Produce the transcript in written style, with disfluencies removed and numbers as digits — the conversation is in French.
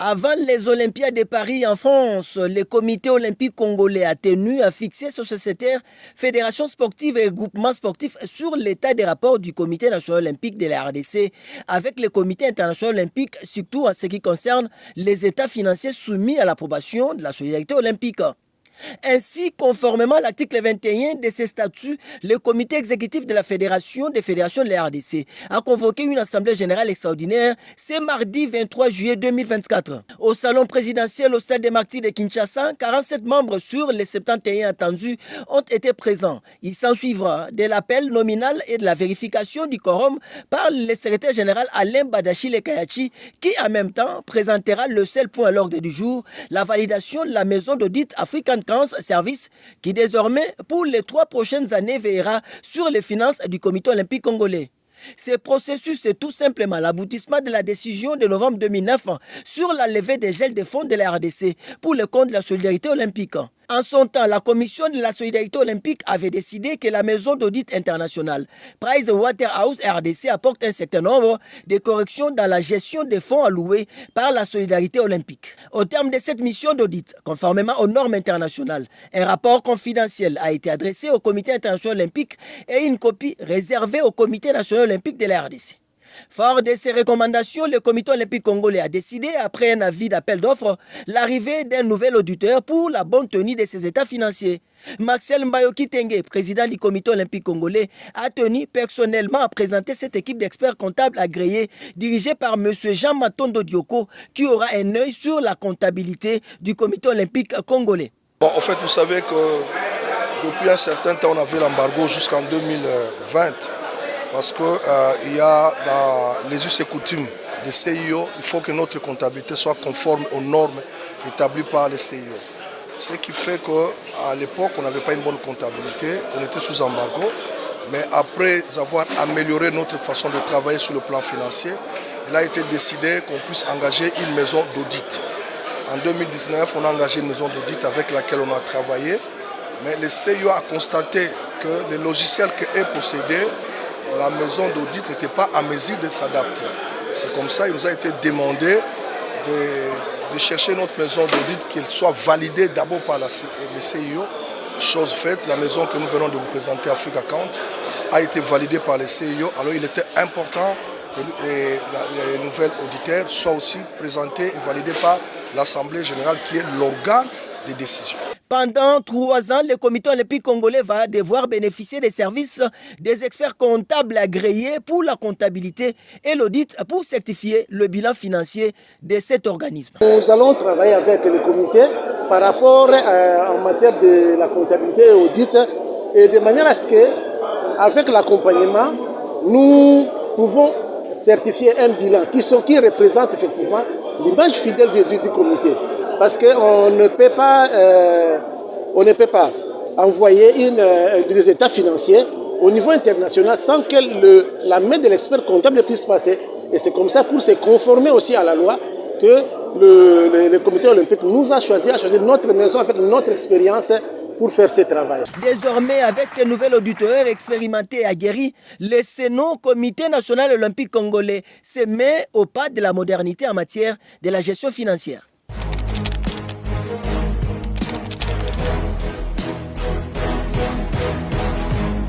Avant les Olympiades de Paris en France, le comité olympique congolais a tenu à fixer sur sociétaire, fédération sportive et groupement sportif sur l'état des rapports du comité national olympique de la RDC avec le comité international olympique, surtout en ce qui concerne les états financiers soumis à l'approbation de la solidarité olympique. Ainsi, conformément à l'article 21 de ces statuts, le comité exécutif de la Fédération des fédérations de la RDC a convoqué une assemblée générale extraordinaire ce mardi 23 juillet 2024. Au salon présidentiel au stade des Martyrs de Kinshasa, 47 membres sur les 71 attendus ont été présents. Il s'ensuivra de l'appel nominal et de la vérification du quorum par le secrétaire général Alain Badachile Kayachi qui en même temps présentera le seul point à l'ordre du jour, la validation de la maison d'audit African Service qui désormais pour les 3 prochaines années veillera sur les finances du comité olympique congolais. Ce processus est tout simplement l'aboutissement de la décision de novembre 2009 sur la levée des gels de fonds de la RDC pour le compte de la solidarité olympique. En son temps, la commission de la solidarité olympique avait décidé que la maison d'audit internationale Pricewaterhouse RDC apporte un certain nombre de corrections dans la gestion des fonds alloués par la solidarité olympique. Au terme de cette mission d'audit, conformément aux normes internationales, un rapport confidentiel a été adressé au comité international olympique et une copie réservée au comité national olympique de la RDC. Fort de ces recommandations, le comité olympique congolais a décidé, après un avis d'appel d'offres, l'arrivée d'un nouvel auditeur pour la bonne tenue de ses états financiers. Maxel Mbayoki Tengue, président du comité olympique congolais, a tenu personnellement à présenter cette équipe d'experts comptables agréés dirigée par M. Jean Matondo Dioko qui aura un œil sur la comptabilité du comité olympique congolais. Bon, en fait, vous savez que depuis un certain temps, on avait l'embargo jusqu'en 2020. Parce qu'il y a dans les us et coutumes des CIO, il faut que notre comptabilité soit conforme aux normes établies par les CIO. Ce qui fait qu'à l'époque, on n'avait pas une bonne comptabilité, on était sous embargo. Mais après avoir amélioré notre façon de travailler sur le plan financier, il a été décidé qu'on puisse engager une maison d'audit. En 2019, on a engagé une maison d'audit avec laquelle on a travaillé. Mais le CIO a constaté que les logiciels qu'elle possédait, la maison d'audit n'était pas à mesure de s'adapter. C'est comme ça qu'il nous a été demandé de chercher notre maison d'audit, qu'elle soit validée d'abord par le CIO. Chose faite, la maison que nous venons de vous présenter, Africa Account, a été validée par le CIO. Alors il était important que les nouvelles auditeurs soient aussi présentés et validés par l'Assemblée générale qui est l'organe de décision. Pendant 3 ans, le comité olympique congolais va devoir bénéficier des services des experts comptables agréés pour la comptabilité et l'audit pour certifier le bilan financier de cet organisme. Nous allons travailler avec le comité par rapport en matière de la comptabilité et audit et de manière à ce qu'avec l'accompagnement, nous pouvons certifier un bilan qui représente effectivement l'image fidèle du comité. Parce qu'on ne peut pas envoyer des états financiers au niveau international sans que la main de l'expert comptable puisse passer. Et c'est comme ça, pour se conformer aussi à la loi, que le comité olympique nous a choisi notre maison avec notre expérience pour faire ce travail. Désormais, avec ces nouveaux auditeurs expérimentés et aguerris, le CENO, Comité national olympique congolais, se met au pas de la modernité en matière de la gestion financière.